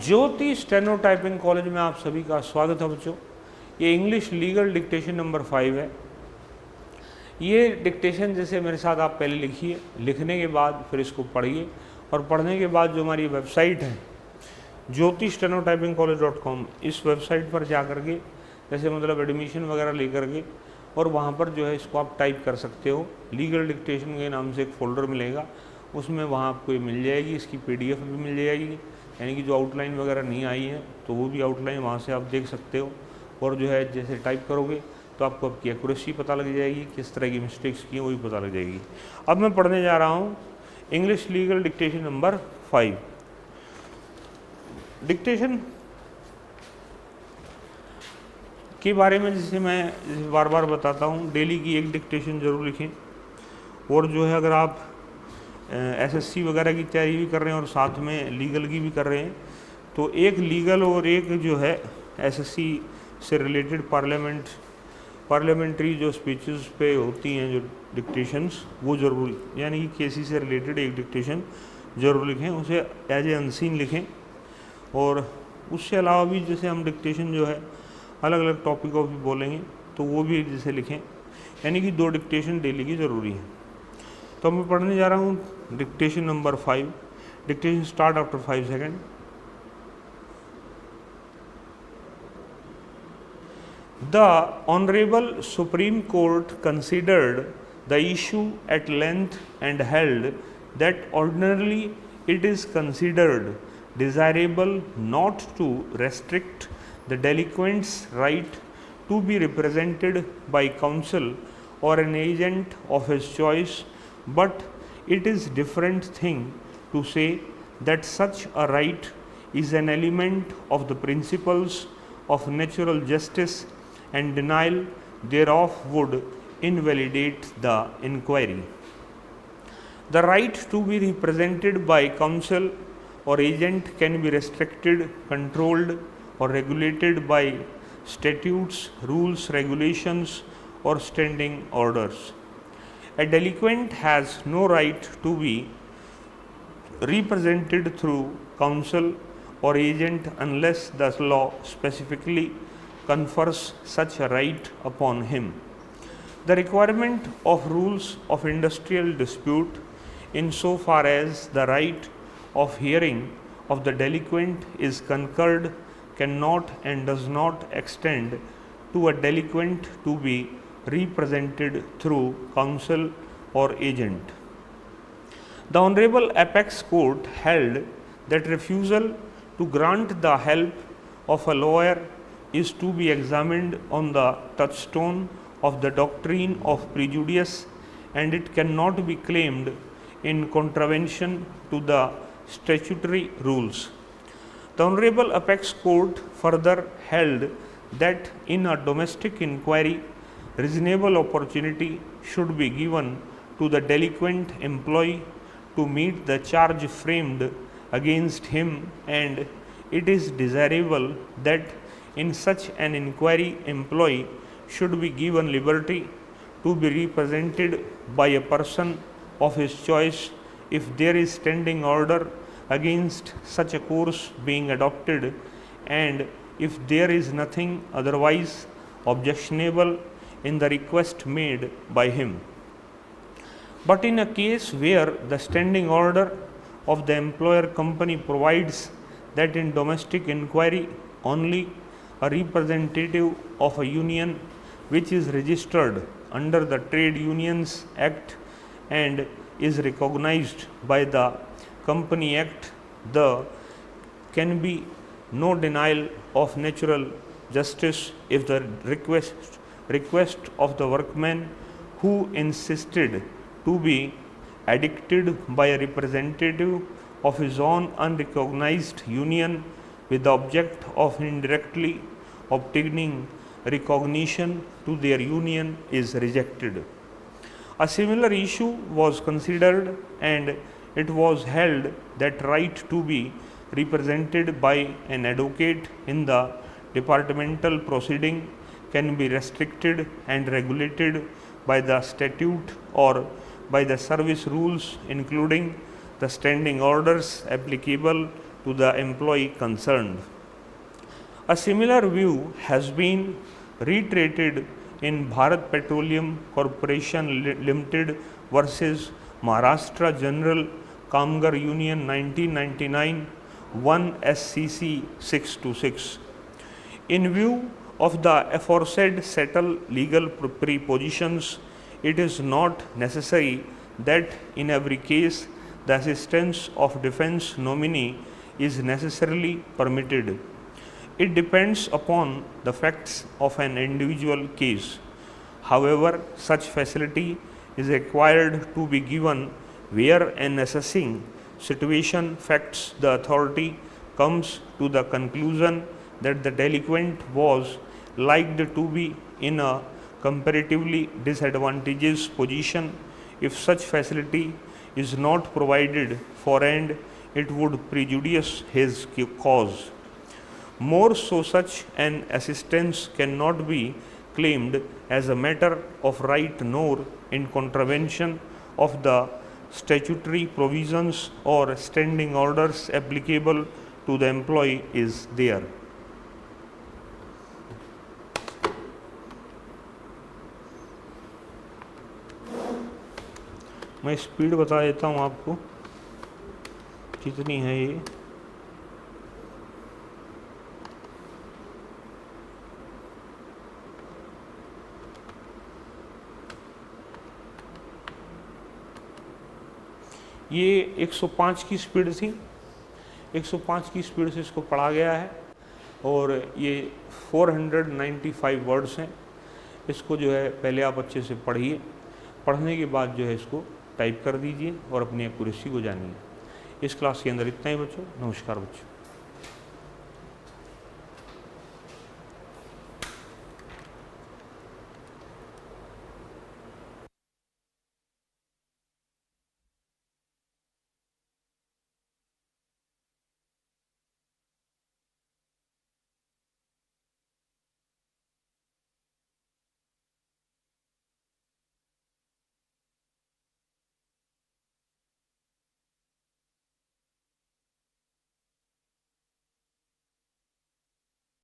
ज्योति steno typing college में आप सभी का स्वागत है बच्चों। ये इंग्लिश लीगल डिक्टेशन नंबर 5 है। ये डिक्टेशन जैसे मेरे साथ आप पहले लिखिए, लिखने के बाद फिर इसको पढ़िए और पढ़ने के बाद जो हमारी वेबसाइट है ज्योति स्टेनो टाइपिंग कॉलेज.com, इस वेबसाइट पर जा कर के जैसे मतलब एडमिशन वगैरह ले करके और वहाँ पर जो है इसको आप टाइप कर सकते हो। लीगल डिक्टेशन के नाम से एक फ़ोल्डर मिलेगा, उसमें वहाँ आपको ये मिल जाएगी। इसकी PDF भी मिल जाएगी, यानी कि जो आउटलाइन वगैरह नहीं आई है तो वो भी आउटलाइन वहाँ से आप देख सकते हो। और जो है जैसे टाइप करोगे तो आपको आपकी एक्यूरेसी पता लग जाएगी, किस तरह की मिस्टेक्स की हैं वो भी पता लग जाएगी। अब मैं पढ़ने जा रहा हूँ English legal dictation number 5। Dictation के बारे में जैसे मैं बार बार बताता हूँ, डेली की एक डिक्टेशन ज़रूर लिखें। और जो है अगर आप SSC वगैरह की तैयारी भी कर रहे हैं और साथ में लीगल की भी कर रहे हैं तो एक लीगल और एक जो है SSC से रिलेटेड पार्लियामेंट्री जो स्पीचेस पे होती हैं जो डिक्टेशंस, वो ज़रूर, यानी कि केसी से रिलेटेड एक डिक्टेशन ज़रूर लिखें, उसे एज ए अनसीन लिखें। और उससे अलावा भी जैसे हम डिक्टेशन जो है अलग अलग टॉपिकों भी बोलेंगे तो वो भी जैसे लिखें, यानी कि 2 डिक्टेशन डेली की ज़रूरी है। तो मैं पढ़ने जा रहा हूँ dictation number 5। Dictation start after 5 second. The Honorable Supreme Court considered the issue at length and held that ordinarily it is considered desirable not to restrict the delinquent's right to be represented by counsel or an agent of his choice, but it is different thing to say that such a right is an element of the principles of natural justice and denial thereof would invalidate the inquiry. The right to be represented by counsel or agent can be restricted, controlled, or regulated by statutes, rules, regulations, or standing orders. A delinquent has no right to be represented through counsel or agent unless the law specifically confers such a right upon him. The requirement of rules of industrial dispute, insofar as the right of hearing of the delinquent is conferred, cannot and does not extend to a delinquent to be represented through counsel or agent. The Honorable Apex Court held that refusal to grant the help of a lawyer is to be examined on the touchstone of the doctrine of prejudice, and it cannot be claimed in contravention to the statutory rules. The Honorable Apex Court further held that in a domestic inquiry, reasonable opportunity should be given to the delinquent employee to meet the charge framed against him, and it is desirable that in such an inquiry employee should be given liberty to be represented by a person of his choice if there is standing order against such a course being adopted, and if there is nothing otherwise objectionable in the request made by him. But in a case where the standing order of the employer company provides that in domestic inquiry only a representative of a union which is registered under the Trade Unions Act and is recognized by the Company Act, there can be no denial of natural justice if the request of the workman who insisted to be addicted by a representative of his own unrecognized union with the object of indirectly obtaining recognition to their union is rejected. A similar issue was considered, and it was held that right to be represented by an advocate in the departmental proceeding can be restricted and regulated by the statute or by the service rules, including the standing orders applicable to the employee concerned. A similar view has been reiterated in Bharat Petroleum Corporation Limited versus Maharashtra General Kamgar Union 1999 1 SCC 626. In view of the aforesaid settled legal prepositions, it is not necessary that in every case the assistance of defense nominee is necessarily permitted. It depends upon the facts of an individual case. However, such facility is required to be given where in assessing situation facts the authority comes to the conclusion that the delinquent was likely to be in a comparatively disadvantageous position if such facility is not provided for and it would prejudice his cause. More so, such an assistance cannot be claimed as a matter of right nor in contravention of the statutory provisions or standing orders applicable to the employee is there. मैं speed बता देता हूँ आपको कितनी है ये 105 की speed थी, 105 की स्पीड से इसको पढ़ा गया है और ये 495 वर्ड्स हैं। इसको जो है पहले आप अच्छे से पढ़िए, पढ़ने के बाद जो है इसको टाइप कर दीजिए और अपनी एक्यूरेसी को जानिए। इस क्लास के अंदर इतना ही बच्चों। नमस्कार बच्चों।